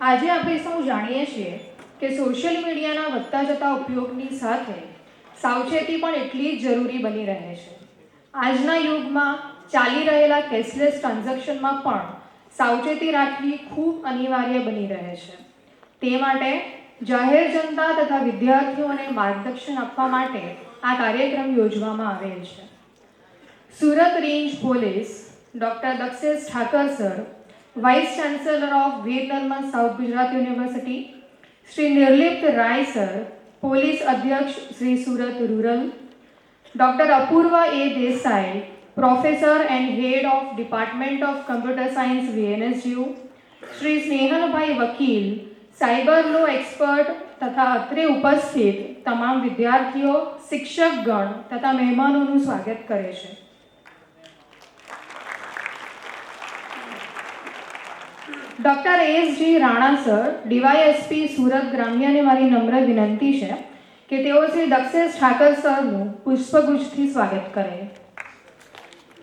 આજે આપણે સૌ જાણીએ છીએ કે સોશિયલ મીડિયાના વધતા જતા ઉપયોગની સાથે સાવચેતી પણ એટલી જ જરૂરી બની રહે છે. આજના યુગમાં ચાલી રહેલા કેશલેસ ટ્રાન્ઝેક્શનમાં પણ સાવચેતી રાખવી ખૂબ અનિવાર્ય બની રહે છે. તે માટે જાહેર જનતા તથા વિદ્યાર્થીઓને માર્ગદર્શન આપવા માટે આ કાર્યક્રમ યોજવામાં આવેલ છે. Surat range police doctor Dakshesh Thakar sir, vice chancellor of Veer Narmad south Gujarat university, Shri Nirlipt Rai sir, police અધ્યક્ષ Shri Surat rural, doctor Apurva A Desai, professor and head of department of computer science VNSU, Shri Snehalbhai Vakil, cyber law expert તથા અત્રે ઉપસ્થિત તમામ વિદ્યાર્થીઓ, શિક્ષકગણ તથા મહેમાનોનું સ્વાગત કરે છે. Doctor S.G. Rana sir, DYSP Surat ગ્રામ્યને મારી નમ્ર વિનંતી છે કે તેઓ શ્રી દક્ષેશ ઠાકર સરનું પુષ્પગુચ્છથી સ્વાગત કરે.